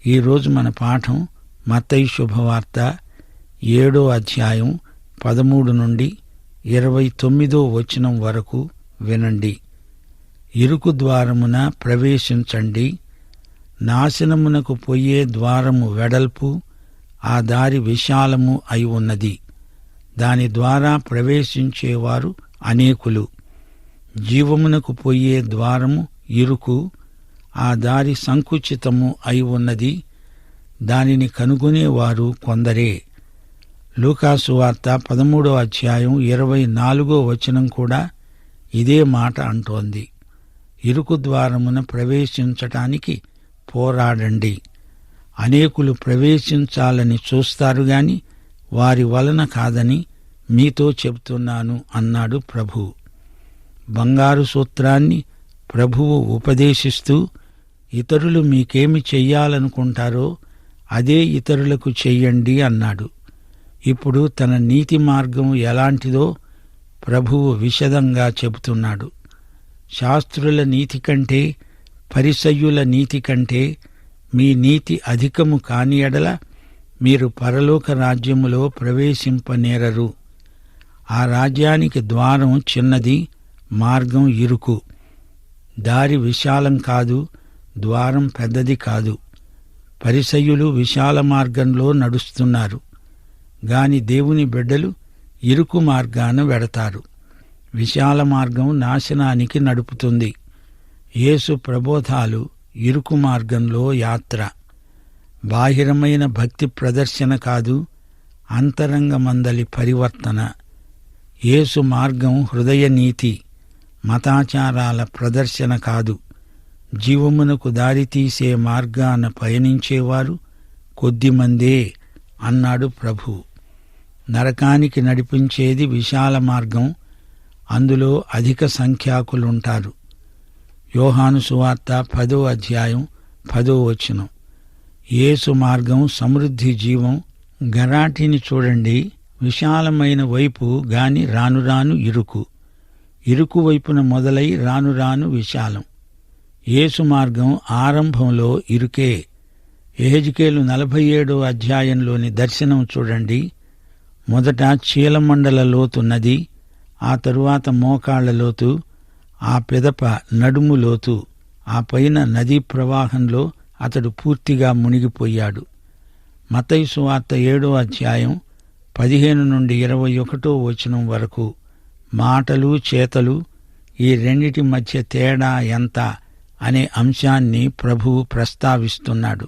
ఈరోజు మన పాఠం మత్తయి శుభవార్త 7వ అధ్యాయం 13 నుండి 29వ వచనం వరకు వినండి. ఇరుకు ద్వారమున ప్రవేశించండి. నాశనమునకు పోయే ద్వారము వెడల్పు, ఆ దారి విశాలము అయి ఉన్నది. దాని ద్వారా ప్రవేశించేవారు అనేకులు. జీవమునకు పోయే ద్వారము ఇరుకు, ఆ దారి సంకుచితము అయి ఉన్నది. దానిని కనుగొనేవారు కొందరే. లూకాసు వార్త 13వ అధ్యాయం 24వ వచనం కూడా ఇదే మాట అంటోంది. ఇరుకు ద్వారమున ప్రవేశించటానికి పోరాడండి. అనేకులు ప్రవేశించాలని చూస్తారు గాని వారి వలన కాదని మీతో చెబుతున్నాను అన్నాడు ప్రభువు. బంగారు సూత్రాన్ని ప్రభువు ఉపదేశిస్తూ, ఇతరులు మీకేమి చెయ్యాలనుకుంటారో అదే ఇతరులకు చెయ్యండి అన్నాడు. ఇప్పుడు తన నీతి మార్గం ఎలాంటిదో ప్రభువు విశదంగా చెబుతున్నాడు. శాస్త్రుల నీతి కంటే, పరిసయ్యుల నీతి కంటే మీ నీతి అధికము కాని ఎడల మీరు పరలోక రాజ్యములో ప్రవేశింపనేరరు. ఆ రాజ్యానికి ద్వారం చిన్నది, మార్గం ఇరుకు. దారి విశాలం కాదు, ద్వారం పెద్దది కాదు. పరిసయ్యులు విశాల మార్గంలో నడుస్తున్నారు గాని దేవుని బిడ్డలు ఇరుకు మార్గాన వెడతారు. విశాల మార్గం నాశనానికి నడుపుతుంది. యేసు ప్రబోధాలు ఇరుకు మార్గంలో యాత్ర. బాహిరమైన భక్తి ప్రదర్శన కాదు, అంతరంగమందలి పరివర్తన. యేసు మార్గం హృదయ నీతి, మతాచారాల ప్రదర్శన కాదు. జీవమునకు దారితీసే మార్గాన పయనించేవారు కొద్దిమందే అన్నాడు ప్రభువు. నరకానికి నడిపించేది విశాల మార్గం, అందులో అధిక సంఖ్యాకులుంటారు. యోహాను సువార్త 10వ అధ్యాయం 10వ వచనం. యేసు మార్గం సమృద్ధి జీవం. గరాటిని చూడండి, విశాలమైన వైపు గాని రాను రాను ఇరుకు. ఇరుకు వైపున మొదలై రాను రాను విశాలం. యేసు మార్గం ఆరంభంలో ఇరుకే. యెహెజ్కేలు 47వ అధ్యాయంలోని దర్శనం చూడండి. మొదట చీలమండల లోతు నది, ఆ తరువాత మోకాళ్ల లోతు, ఆ పిదప నడుము లోతు. ఆ పైన నదీ ప్రవాహంలో అతడు పూర్తిగా మునిగిపోయాడు. మత్తయి సువార్త 7వ అధ్యాయం 15 నుండి 21వ వచనం వరకు మాటలు చేతలు, ఈ రెండిటి మధ్య తేడా ఎంత అనే అంశాన్ని ప్రభువు ప్రస్తావిస్తున్నాడు.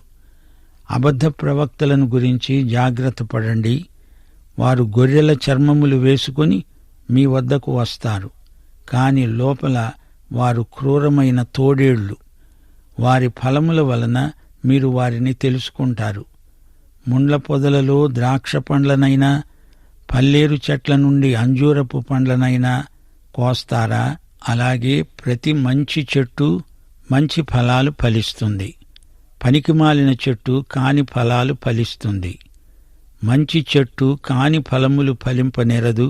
అబద్ధ ప్రవక్తలను గురించి జాగ్రత్త పడండి. వారు గొర్రెల చర్మములు వేసుకుని మీ వద్దకు వస్తారు, కాని లోపల వారు క్రూరమైన తోడేళ్లు. వారి ఫలముల వలన మీరు వారిని తెలుసుకుంటారు. ముండ్ల పొదలలో ద్రాక్ష పండ్లనైనా, పల్లేరు చెట్ల నుండి అంజూరపు పండ్లనైనా కోస్తారా? అలాగే ప్రతి మంచి చెట్టు మంచి ఫలాలు ఫలిస్తుంది, పనికిమాలిన చెట్టు కాని ఫలాలు ఫలిస్తుంది. మంచి చెట్టు కాని ఫలములు ఫలింపనేరదు,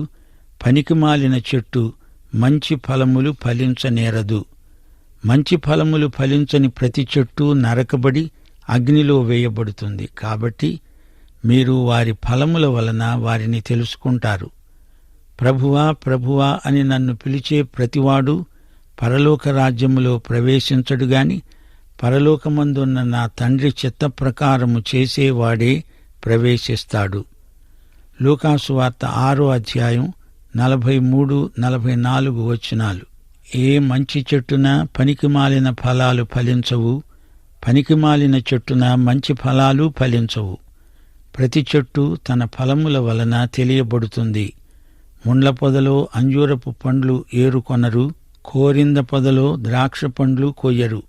పనికిమాలిన చెట్టు మంచి ఫలములు ఫలించనేరదు. మంచి ఫలములు ఫలించని ప్రతి చెట్టు నరకబడి అగ్నిలో వేయబడుతుంది. కాబట్టి మీరు వారి ఫలముల వలన వారిని తెలుసుకుంటారు. ప్రభువా ప్రభువా అని నన్ను పిలిచే ప్రతివాడు పరలోక రాజ్యములో ప్రవేశించడు గాని పరలోకమందున్న నా తండ్రి చిత్త ప్రకారము చేసేవాడే ప్రవేశిస్తాడు. లూకాసు వార్త 6వ అధ్యాయం 43-44 వచనాలు. ఏ మంచి చెట్టున పనికిమాలిన ఫలాలు ఫలించవు, పనికిమాలిన చెట్టున మంచి ఫలాలు ఫలించవు. ప్రతి చెట్టు తన ఫలముల వలన తెలియబడుతుంది. ముండ్ల పొదలో అంజూరపు పండ్లు ఏరుకొనరు, కోరింద పొదలో ద్రాక్ష పండ్లు కొయ్యరు.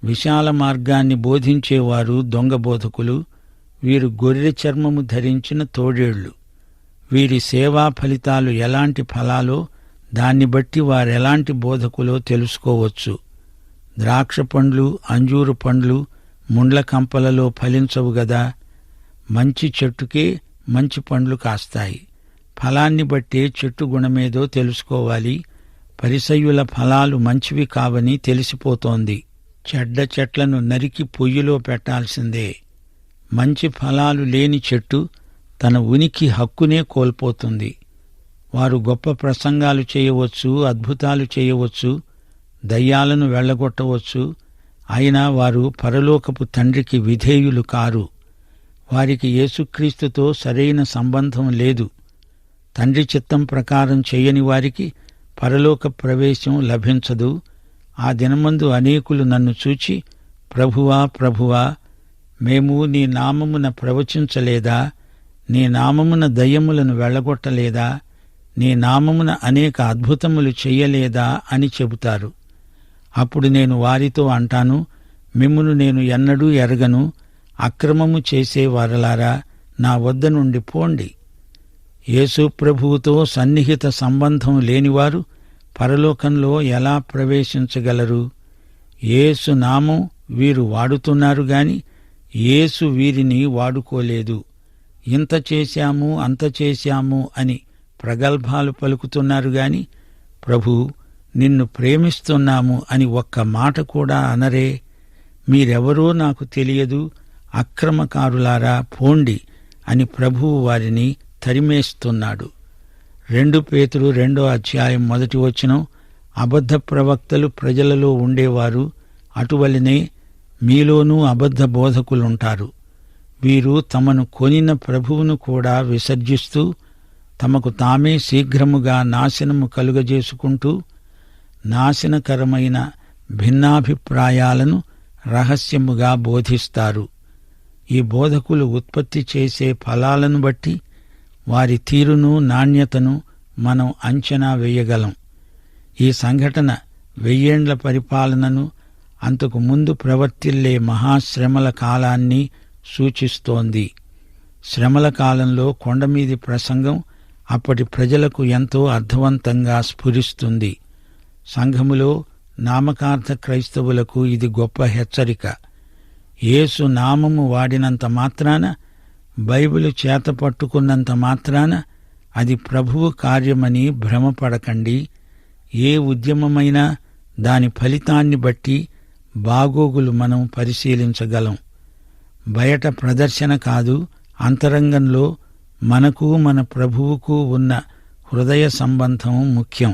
విశాల మార్గాన్ని బోధించేవారు దొంగ బోధకులు. వీరు గొర్రె చర్మము ధరించిన తోడేళ్లు. వీరి సేవా ఫలితాలు ఎలాంటి ఫలాలో దాన్ని బట్టి వారెలాంటి బోధకులో తెలుసుకోవచ్చు. ద్రాక్ష పండ్లు, అంజూరు పండ్లు ముండ్ల కంపలలో ఫలించవు గదా. మంచి చెట్టుకే మంచి పండ్లు కాస్తాయి. ఫలాన్ని బట్టే చెట్టు గుణమేదో తెలుసుకోవాలి. పరిసయ్యుల ఫలాలు మంచివి కావని తెలిసిపోతోంది. చెడ్డ చెట్లను నరికి పొయ్యిలో పెట్టాల్సిందే. మంచి ఫలాలు లేని చెట్టు తన ఉనికి హక్కునే కోల్పోతుంది. వారు గొప్ప ప్రసంగాలు చేయవచ్చు, అద్భుతాలు చేయవచ్చు, దయ్యాలను వెళ్ళగొట్టవచ్చు. అయినా వారు పరలోకపు తండ్రికి విధేయులు కారు. వారికి యేసుక్రీస్తుతో సరైన సంబంధం లేదు. తండ్రి చిత్తం ప్రకారం చేయని వారికి పరలోక ప్రవేశం లభించదు. ఆ దినమందు అనేకులు నన్ను చూచి, ప్రభువా, ప్రభువా, మేము నీ నామమున ప్రవచించలేదా? నీ నామమున దయ్యములను వెళ్ళగొట్టలేదా? నీ నామమున అనేక అద్భుతములు చెయ్యలేదా అని చెబుతారు. అప్పుడు నేను వారితో అంటాను, మిమ్మును నేను ఎన్నడూ ఎరగను. అక్రమము చేసే వారలారా, నా వద్ద నుండి పోండి. యేసు ప్రభువుతో సన్నిహిత సంబంధం లేనివారు పరలోకంలో ఎలా ప్రవేశించగలరు? యేసు నామం వీరు వాడుతున్నారు గాని యేసు వీరిని వాడుకోలేదు. ఇంత చేశాము, అంత చేశాము అని ప్రగల్భాలు పలుకుతున్నారు గాని ప్రభూ, నిన్ను ప్రేమిస్తున్నాము అని ఒక్క మాట కూడా అనరే. మీరెవరో నాకు తెలియదు, అక్రమకారులారా పోండి అని ప్రభువు వారిని తరిమేస్తున్నాడు. 2 పేతురు 2:1 అబద్ధ ప్రవక్తలు ప్రజలలో ఉండేవారు, అటువలనే మీలోనూ అబద్ధ బోధకులుంటారు. వీరు తమను కొనిన ప్రభువును కూడా విసర్జిస్తూ తమకు తామే శీఘ్రముగా నాశనము కలుగజేసుకుంటూ నాశనకరమైన భిన్నాభిప్రాయాలను రహస్యముగా బోధిస్తారు. ఈ బోధకులు ఉత్పత్తి చేసే ఫలాలను బట్టి వారి తీరును, నాణ్యతను మనం అంచనా వేయగలం. ఈ సంఘటన 1000 ఏండ్ల పరిపాలనను, అంతకు ముందు ప్రవర్తిల్లే మహాశ్రమల కాలాన్ని సూచిస్తోంది. శ్రమల కాలంలో కొండమీది ప్రసంగం అప్పటి ప్రజలకు ఎంతో అర్థవంతంగా స్ఫురిస్తుంది. సంఘములో నామకార్థ క్రైస్తవులకు ఇది గొప్ప హెచ్చరిక. యేసు నామము వాడినంత మాత్రాన, బైబిలు చేత పట్టుకున్నంత మాత్రాన అది ప్రభువు కార్యమని భ్రమపడకండి. ఏ ఉద్యమమైనా దాని ఫలితాన్ని బట్టి బాగోగులు మనం పరిశీలించగలం. బయట ప్రదర్శన కాదు, అంతరంగంలో మనకు మన ప్రభువుకు ఉన్న హృదయ సంబంధం ముఖ్యం.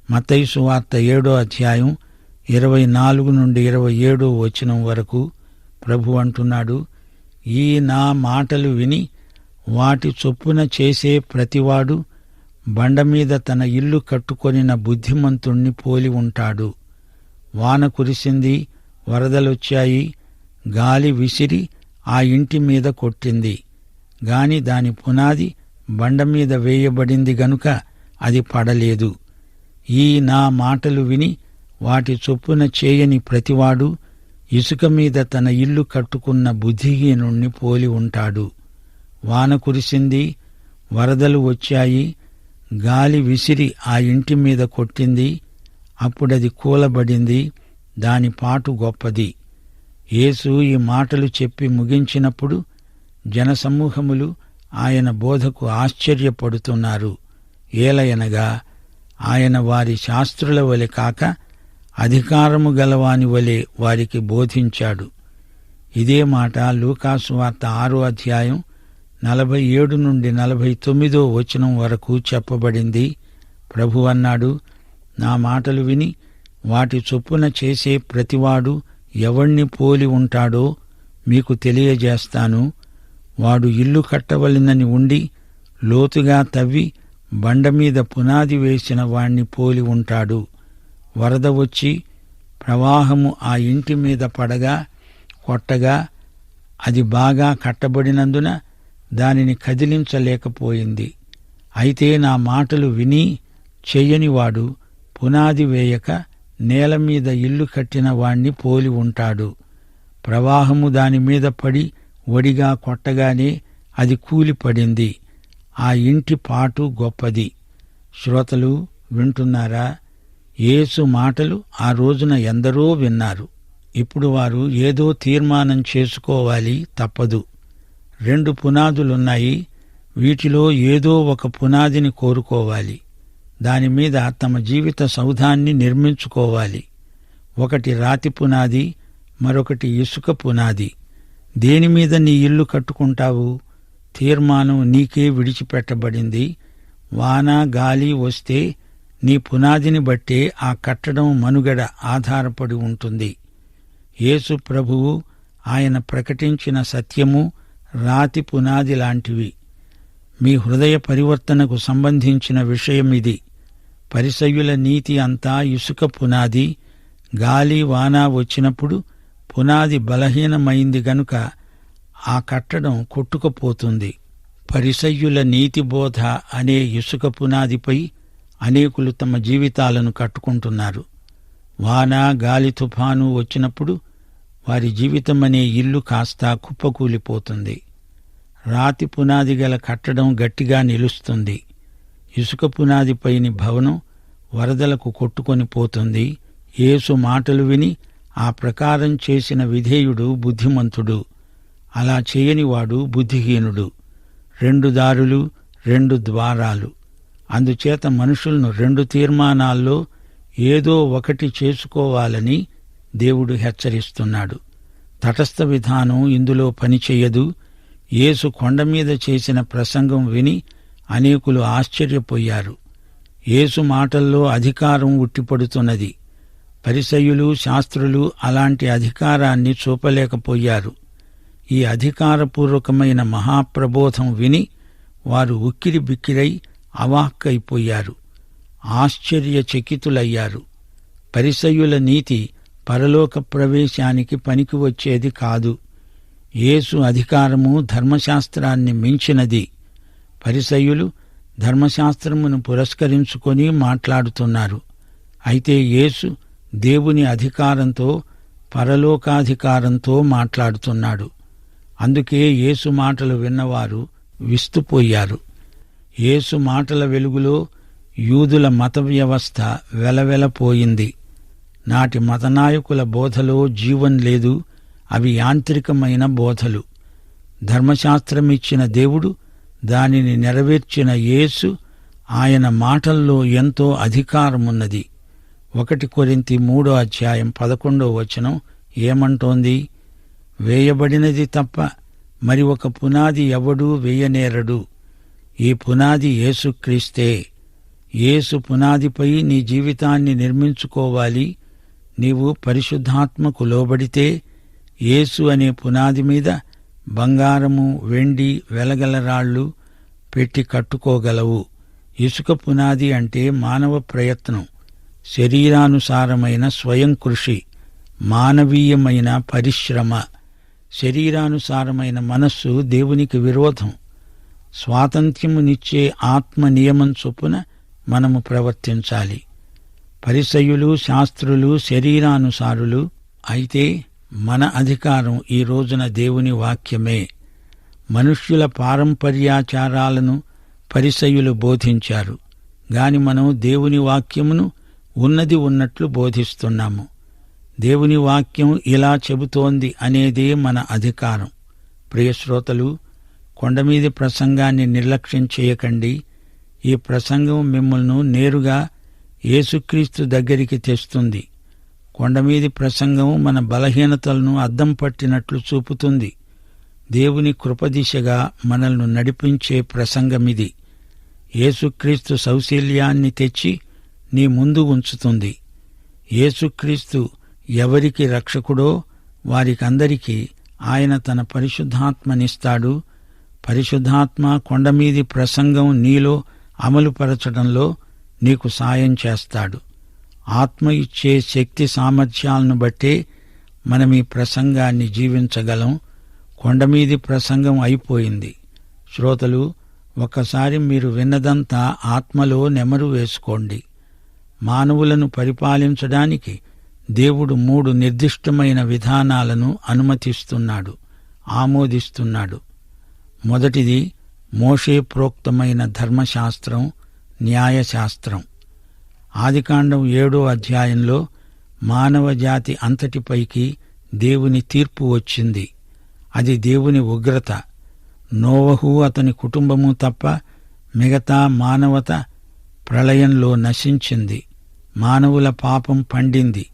మత్తయి సువార్త 7:24-27 వరకు ప్రభు అంటున్నాడు, ఈ నా మాటలు విని వాటి చొప్పున చేసే ప్రతివాడు బండమీద తన ఇల్లు కట్టుకొనిన బుద్ధిమంతుణ్ణి పోలి ఉంటాడు. వాన కురిసింది, వరదలొచ్చాయి, గాలి విసిరి ఆ ఇంటి మీద కొట్టింది. గాని దాని పునాది బండమీద వేయబడింది గనుక అది పడలేదు. ఈ నా మాటలు విని వాటి చొప్పున చేయని ప్రతివాడు ఇసుక మీద తన ఇల్లు కట్టుకున్న బుద్ధిహీనుణ్ణి పోలి ఉంటాడు. వాన కురిసింది, వరదలు వచ్చాయి, గాలి విసిరి ఆ ఇంటి మీద కొట్టింది. అప్పుడది కూలబడింది, దాని పాటు గొప్పది. యేసు ఈ మాటలు చెప్పి ముగించినప్పుడు జనసమూహములు ఆయన బోధకు ఆశ్చర్యపడుతున్నారు. ఏలయనగా ఆయన వారి శాస్త్రుల వలె కాక అధికారము గలవాని వలె వారికి బోధించాడు. ఇదే మాట లూకాసు వార్త 6:47-49 వరకు చెప్పబడింది. ప్రభు అన్నాడు, నా మాటలు విని వాటి చొప్పున చేసే ప్రతివాడు ఎవణ్ణి పోలి ఉంటాడో మీకు తెలియజేస్తాను. వాడు ఇల్లు కట్టవలెనని ఉండి లోతుగా తవ్వి బండమీద పునాది వేసిన వాణ్ణి పోలి ఉంటాడు. వరద వచ్చి ప్రవాహము ఆ ఇంటి మీద పడగా కొట్టగా అది బాగా కట్టబడినందున దానిని కదిలించలేకపోయింది. అయితే నా మాటలు విని చెయ్యనివాడు పునాది వేయక నేల మీద ఇల్లు కట్టిన వాణ్ణి పోలి ఉంటాడు. ప్రవాహము దానిమీద పడి వడిగా కొట్టగానే అది కూలిపడింది. ఆ ఇంటి పాటు గొప్పది. శ్రోతలు వింటున్నారా? యేసు మాటలు ఆ రోజున ఎందరో విన్నారు. ఇప్పుడు వారు ఏదో తీర్మానం చేసుకోవాలి, తప్పదు. 2 పునాదులున్నాయి. వీటిలో ఏదో ఒక పునాదిని కోరుకోవాలి. దానిమీద తమ జీవిత సౌధాన్ని నిర్మించుకోవాలి. ఒకటి రాతి పునాది, మరొకటి ఇసుక పునాది. దేనిమీద నీ ఇల్లు కట్టుకుంటావు? తీర్మానం నీకే విడిచిపెట్టబడింది. వాన గాలి వస్తే నీ పునాదిని బట్టే ఆ కట్టడం మనుగడ ఆధారపడి ఉంటుంది. యేసు ప్రభువు ఆయన ప్రకటించిన సత్యము రాతి పునాది లాంటివి. మీ హృదయ పరివర్తనకు సంబంధించిన విషయమిది. పరిసయ్యుల నీతి అంతా ఇసుక పునాది. గాలి వాన వచ్చినప్పుడు పునాది బలహీనమైంది గనుక ఆ కట్టడం కొట్టుకుపోతుంది. పరిసయ్యుల నీతిబోధ అనే ఇసుక పునాదిపై అనేకులు తమ జీవితాలను కట్టుకుంటున్నారు. వాన గాలి తుఫాను వచ్చినప్పుడు వారి జీవితమనే ఇల్లు కాస్త కుప్పకూలిపోతుంది. రాతి పునాది గల కట్టడం గట్టిగా నిలుస్తుంది. ఇసుక పునాదిపైని భవనం వరదలకు కొట్టుకొని పోతుంది. యేసు మాటలు విని ఆ ప్రకారం చేసిన విధేయుడు బుద్ధిమంతుడు, అలా చేయనివాడు బుద్ధిహీనుడు. 2 దారులు, 2 ద్వారాలు. అందుచేత మనుషులను 2 తీర్మానాల్లో ఏదో ఒకటి చేసుకోవాలని దేవుడు హెచ్చరిస్తున్నాడు. తటస్థ విధానం ఇందులో పనిచేయదు. యేసు కొండమీద చేసిన ప్రసంగం విని అనేకులు ఆశ్చర్యపోయారు. యేసు మాటల్లో అధికారం ఉట్టిపడుతున్నది. పరిసయ్యులు, శాస్త్రులు అలాంటి అధికారాన్ని చూపలేకపోయారు. ఈ అధికారపూర్వకమైన మహాప్రబోధం విని వారు ఉక్కిరి బిక్కిరై అవాక్కైపోయారు, ఆశ్చర్యచకితులయ్యారు. పరిసయ్యుల నీతి పరలోక ప్రవేశానికి పనికి వచ్చేది కాదు. యేసు అధికారము ధర్మశాస్త్రాన్ని మించినది. పరిసయ్యులు ధర్మశాస్త్రమును పురస్కరించుకొని మాట్లాడుతున్నారు. అయితే యేసు దేవుని అధికారంతో, పరలోకాధికారంతో మాట్లాడుతున్నాడు. అందుకే యేసు మాటలు విన్నవారు విస్తుపోయారు. యేసు మాటల వెలుగులో యూదుల మత వ్యవస్థ వెలవెలపోయింది. నాటి మతనాయకుల బోధలో జీవం లేదు. అవి యాంత్రికమైన బోధలు. ధర్మశాస్త్రమిచ్చిన దేవుడు, దానిని నెరవేర్చిన యేసు, ఆయన మాటల్లో ఎంతో అధికారమున్నది. 1 కొరింథీ 3:11 ఏమంటోంది? వేయబడినది తప్ప మరి ఒక పునాది ఎవడూ వేయనేరడు. ఈ పునాది యేసుక్రీస్తే. యేసు పునాదిపై నీ జీవితాన్ని నిర్మించుకోవాలి. నీవు పరిశుద్ధాత్మకు లోబడితే యేసు అనే పునాది మీద బంగారము, వెండి, వెలగల రాళ్లు పెట్టి కట్టుకోగలవు. ఇసుక పునాది అంటే మానవ ప్రయత్నం, శరీరానుసారమైన స్వయం కృషి, మానవీయమైన పరిశ్రమ. శరీరానుసారమైన మనస్సు దేవునికి విరోధం. స్వాతంత్ర్యమునిచ్చే ఆత్మ నియమం చొప్పున మనము ప్రవర్తించాలి. పరిసయ్యులు, శాస్త్రులు శరీరానుసారులు. అయితే మన అధికారం ఈ రోజున దేవుని వాక్యమే. మనుష్యుల పారంపర్యాచారాలను పరిసయ్యులు బోధించారు గాని మనం దేవుని వాక్యమును ఉన్నది ఉన్నట్లు బోధిస్తున్నాము. దేవుని వాక్యం ఇలా చెబుతోంది అనేదే మన అధికారం. ప్రియశ్రోతలు, కొండమీది ప్రసంగాన్ని నిర్లక్ష్యం చేయకండి. ఈ ప్రసంగం మిమ్మల్ని నేరుగా యేసుక్రీస్తు దగ్గరికి తెస్తుంది. కొండమీది ప్రసంగం మన బలహీనతలను అద్దం పట్టినట్లు చూపుతుంది. దేవుని కృపదిశగా మనల్ని నడిపించే ప్రసంగమిది. యేసుక్రీస్తు సౌశీల్యాన్ని తెచ్చి నీ ముందు ఉంచుతుంది. యేసుక్రీస్తు ఎవరికి రక్షకుడో వారికందరికీ ఆయన తన పరిశుద్ధాత్మనిస్తాడు. పరిశుద్ధాత్మ కొండమీది ప్రసంగం నీలో అమలుపరచడంలో నీకు సాయం చేస్తాడు. ఆత్మ ఇచ్చే శక్తి సామర్థ్యాలను బట్టే మనం ఈ ప్రసంగాన్ని జీవించగలం. కొండమీది ప్రసంగం అయిపోయింది. శ్రోతలు, ఒక్కసారి మీరు విన్నదంతా ఆత్మలో నెమరు వేసుకోండి. మానవులను పరిపాలించడానికి దేవుడు 3 నిర్దిష్టమైన విధానాలను అనుమతిస్తున్నాడు, ఆమోదిస్తున్నాడు. మొదటిది మోషే ప్రోక్తమైన ధర్మశాస్త్రం, న్యాయశాస్త్రం. ఆదికాండం 7వ అధ్యాయంలో మానవ జాతి అంతటిపైకి దేవుని తీర్పు వచ్చింది. అది దేవుని ఉగ్రత. నోవహు అతని కుటుంబము తప్ప మిగతా మానవత ప్రళయంలో నశించింది. మానవుల పాపం పండింది.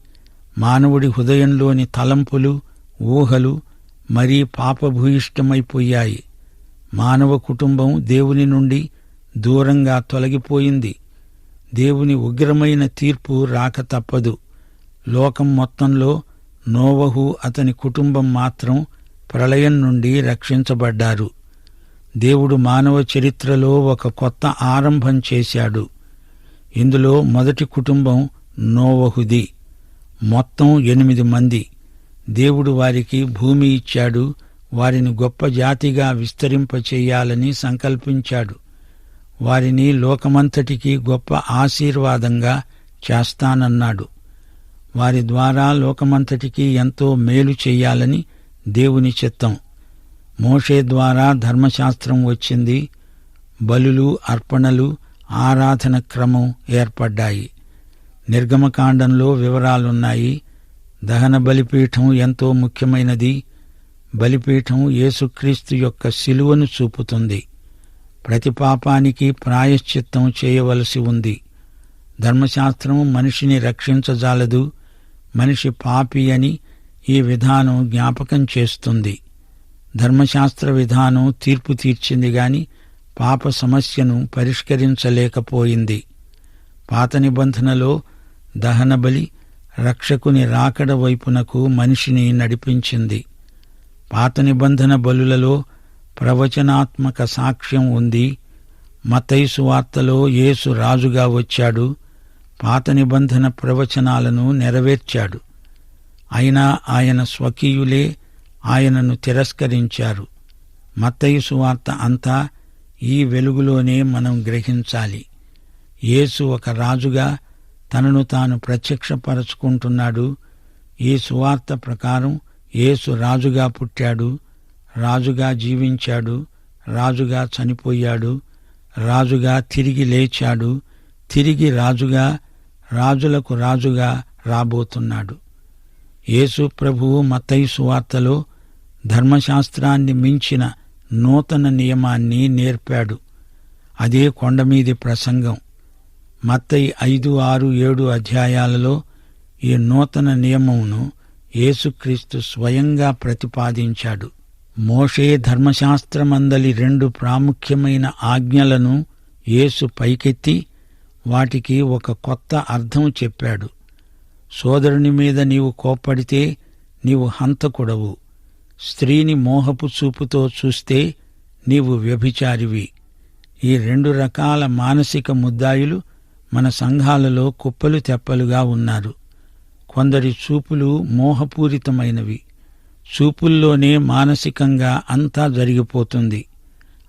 మానవుడి హృదయంలోని తలంపులు, ఊహలు మరీ పాపభూయిష్టమైపోయాయి. మానవ కుటుంబం దేవుని నుండి దూరంగా తొలగిపోయింది. దేవుని ఉగ్రమైన తీర్పు రాక తప్పదు. లోకం మొత్తంలో నోవహు అతని కుటుంబం మాత్రం ప్రళయం నుండి రక్షించబడ్డారు. దేవుడు మానవ చరిత్రలో ఒక కొత్త ఆరంభం చేశాడు. ఇందులో మొదటి కుటుంబం నోవహుది. మొత్తం 8 మంది. దేవుడు వారికి భూమి ఇచ్చాడు. వారిని గొప్ప జాతిగా విస్తరింపచేయాలని సంకల్పించాడు. వారిని లోకమంతటికీ గొప్ప ఆశీర్వాదంగా చేస్తానన్నాడు. వారి ద్వారా లోకమంతటికీ ఎంతో మేలు చెయ్యాలని దేవుని చిత్తం. మోషే ద్వారా ధర్మశాస్త్రం వచ్చింది. బలులు, అర్పణలు, ఆరాధన క్రమం ఏర్పడ్డాయి. నిర్గమకాండంలో వివరాలున్నాయి. దహన బలిపీఠం ఎంతో ముఖ్యమైనది. బలిపీఠం యేసుక్రీస్తు యొక్క శిలువను చూపుతుంది. ప్రతి పాపానికి ప్రాయశ్చిత్తం చేయవలసి ఉంది. ధర్మశాస్త్రం మనిషిని రక్షించజాలదు. మనిషి పాపి అని ఈ విధానం జ్ఞాపకం చేస్తుంది. ధర్మశాస్త్ర విధానం తీర్పు తీర్చింది గాని పాప సమస్యను పరిష్కరించలేకపోయింది. పాత నిబంధనలో దహనబలి రక్షకుని రాకడ వైపునకు మనిషిని నడిపించింది. పాత నిబంధన బలులలో ప్రవచనాత్మక సాక్ష్యం ఉంది. మత్తయి సువార్తలో యేసు రాజుగా వచ్చాడు. పాత నిబంధన ప్రవచనాలను నెరవేర్చాడు. అయినా ఆయన స్వకీయులే ఆయనను తిరస్కరించారు. మత్తయి సువార్త అంతా ఈ వెలుగులోనే మనం గ్రహించాలి. యేసు ఒక రాజుగా తనను తాను ప్రత్యక్షపరచుకుంటున్నాడు. ఈ సువార్త ప్రకారం యేసు రాజుగా పుట్టాడు, రాజుగా జీవించాడు, రాజుగా చనిపోయాడు, రాజుగా తిరిగి లేచాడు, తిరిగి రాజుగా, రాజులకు రాజుగా రాబోతున్నాడు. యేసు ప్రభువు మత్తయి సువార్తలో ధర్మశాస్త్రాన్ని మించిన నూతన నియమాన్ని నేర్పాడు. అదే కొండమీది ప్రసంగం. మత్తయి 5, 6, 7 అధ్యాయాలలో ఈ నూతన నియమమును యేసుక్రీస్తు స్వయంగా ప్రతిపాదించాడు. మోషే ధర్మశాస్త్రమందలి 2 ప్రాముఖ్యమైన ఆజ్ఞలను యేసు పైకెత్తి వాటికి ఒక కొత్త అర్థం చెప్పాడు. సోదరుని మీద నీవు కోప్పడితే నీవు హంతకుడవు. స్త్రీని మోహపు చూపుతో చూస్తే నీవు వ్యభిచారివి. ఈ 2 రకాల మానసిక ముద్దాయిలు మన సంఘాలలో కుప్పలు తెప్పలుగా ఉన్నారు. కొందరి చూపులు మోహపూరితమైనవి. చూపుల్లోనే మానసికంగా అంతా జరిగిపోతుంది.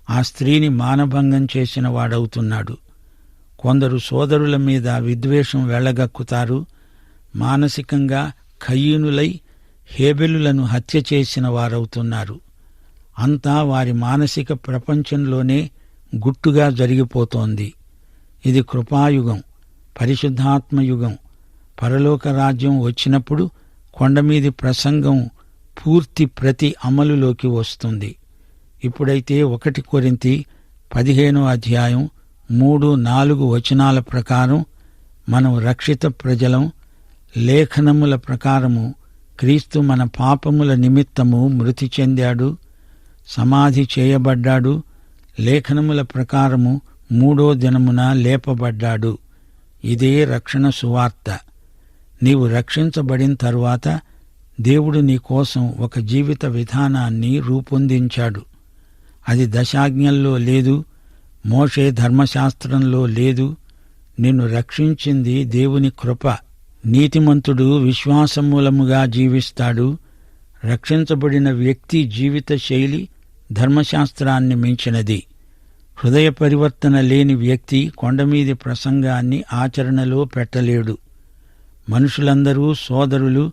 ఆ స్త్రీని మానభంగం చేసిన వాడవుతున్నాడు. కొందరు సోదరుల మీద విద్వేషం వెళ్లగక్కుతారు. మానసికంగా కయీనులై హేబెలులను హత్య చేసిన వారవుతున్నారు. అంతా వారి మానసిక ప్రపంచంలోనే గుట్టుగా జరిగిపోతోంది. ఇది కృపాయుగం, పరిశుద్ధాత్మయుగం. పరలోక రాజ్యం వచ్చినప్పుడు కొండమీది ప్రసంగం పూర్తి ప్రతి అమలులోకి వస్తుంది. ఇప్పుడైతే 1 కొరింథీ 15వ అధ్యాయం 3, 4 వచనాల ప్రకారం మనం రక్షిత ప్రజలం. లేఖనముల ప్రకారము క్రీస్తు మన పాపముల నిమిత్తము మృతి చెందాడు, సమాధి చేయబడ్డాడు. లేఖనముల ప్రకారము 3వ దినమున లేపబడ్డాడు. ఇదే రక్షణ సువార్త. నీవు రక్షించబడిన తరువాత దేవుడు నీ కోసం ఒక జీవిత విధానాన్ని రూపొందించాడు. అది దశాజ్ఞల్లో లేదు, మోషే ధర్మశాస్త్రంలో లేదు. నిన్ను రక్షించింది దేవుని కృప. నీతిమంతుడు విశ్వాసమూలముగా జీవిస్తాడు. రక్షించబడిన వ్యక్తి జీవిత శైలి ధర్మశాస్త్రాన్ని మించినది. హృదయ పరివర్తన లేని వ్యక్తి కొండమీది ప్రసంగాన్ని ఆచరణలో పెట్టలేడు. మనుషులందరూ సోదరులు,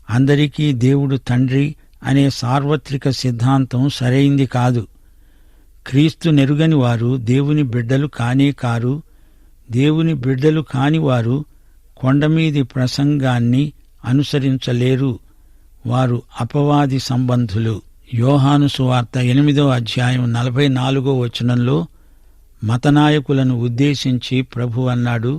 అందరికీ దేవుడు తండ్రి అనే సార్వత్రిక సిద్ధాంతం సరైంది కాదు. క్రీస్తు నెరుగని వారు దేవుని బిడ్డలు కానే కారు. దేవుని బిడ్డలు కానివారు కొండమీది ప్రసంగాన్ని అనుసరించలేరు. వారు అపవాది సంబంధులు. యోహాను సువార్త 8వ అధ్యాయం 44వ వచనంలో మతనాయకులను ఉద్దేశించి ప్రభు అన్నాడు,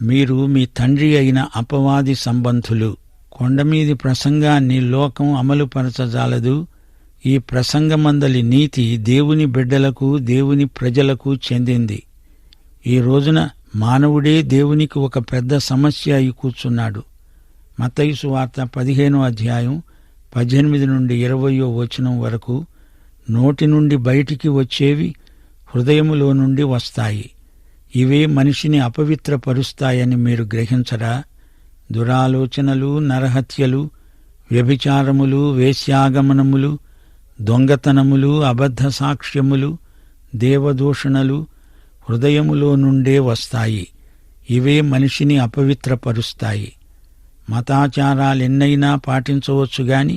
మీరు మీ తండ్రి అయిన అపవాది సంబంధులు. కొండమీది ప్రసంగాన్ని లోకం అమలుపరచజాలదు. ఈ ప్రసంగమందలి నీతి దేవుని బిడ్డలకు, దేవుని ప్రజలకు చెందింది. ఈ రోజున మానవుడే దేవునికి ఒక పెద్ద సమస్య అయి కూర్చున్నాడు. మత్తయి సువార్త 15వ అధ్యాయం 18 నుండి 20వ వచనం వరకు, నోటి నుండి బయటికి వచ్చేవి హృదయములో నుండి వస్తాయి, ఇవే మనిషిని అపవిత్రపరుస్తాయని మీరు గ్రహించరా? దురాలోచనలు, నరహత్యలు, వ్యభిచారములు, వేశ్యాగమనములు, దొంగతనములు, అబద్ధ సాక్ష్యములు, దేవదూషణలు హృదయములో నుండే వస్తాయి, ఇవే మనిషిని అపవిత్రపరుస్తాయి. మతాచారాలెన్నైనా పాటించవచ్చుగాని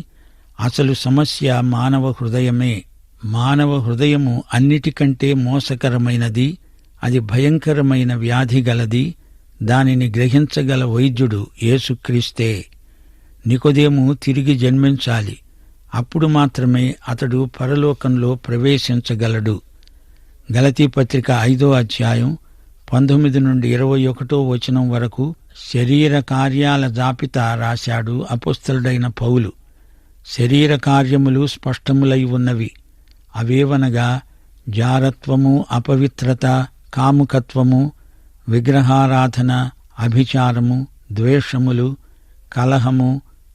అసలు సమస్య మానవ హృదయమే. మానవ హృదయము అన్నిటికంటే మోసకరమైనది, అది భయంకరమైన వ్యాధి గలది. దానిని గ్రహించగల వైద్యుడు యేసుక్రీస్తే. నికోదేము తిరిగి జన్మించాలి, అప్పుడు మాత్రమే అతడు పరలోకంలో ప్రవేశించగలడు. గలతీ పత్రిక 5వ అధ్యాయం 19 నుండి 21వ వచనం వరకు శరీర కార్యాల జాబితా రాశాడు అపొస్తలుడైన పౌలు. శరీర కార్యములు స్పష్టములై ఉన్నవి. అవేవనగా జారత్వము, అపవిత్రత, కాముకత్వము, విగ్రహారాధన, అభిచారము, ద్వేషములు, కలహము,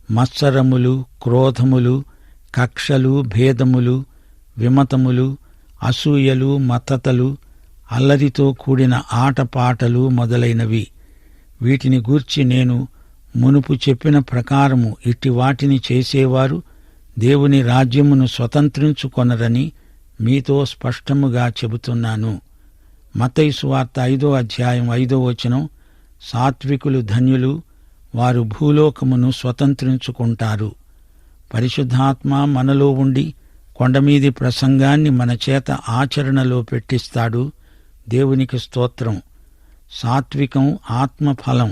మత్సరములు, క్రోధములు, కక్షలు, భేదములు, విమతములు, అసూయలు, మత్తతలు, అల్లరితో కూడిన ఆటపాటలు మొదలైనవి. వీటిని గూర్చి నేను మునుపు చెప్పిన ప్రకారము ఇట్టి వాటిని చేసేవారు దేవుని రాజ్యమును స్వతంత్రించుకొనరని మీతో స్పష్టముగా చెబుతున్నాను. మత్తయి సువార్త 5వ అధ్యాయం 5వ వచనం, సాత్వికులు ధన్యులు, వారు భూలోకమును స్వతంత్రించుకుంటారు. పరిశుద్ధాత్మ మనలో ఉండి కొండమీది ప్రసంగాన్ని మన చేత ఆచరణలో పెట్టిస్తాడు. దేవునికి స్తోత్రం. సాత్వికం ఆత్మఫలం.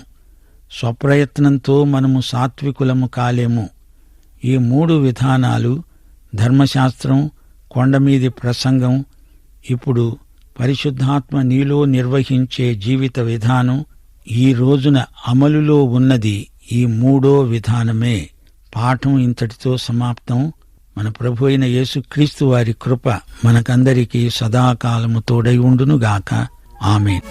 స్వప్రయత్నంతో మనము సాత్వికులము కాలేము. ఈ 3 విధానాలు, ధర్మశాస్త్రం, కొండమీది ప్రసంగం, ఇప్పుడు పరిశుద్ధాత్మ నీలో నిర్వహించే జీవిత విధానం, ఈ రోజున అమలులో ఉన్నది ఈ 3వ విధానమే. పాఠం ఇంతటితో సమాప్తం. మన ప్రభు అయిన యేసుక్రీస్తు వారి కృప మనకందరికీ సదాకాలము తోడై ఉండునుగాక. ఆమేన్.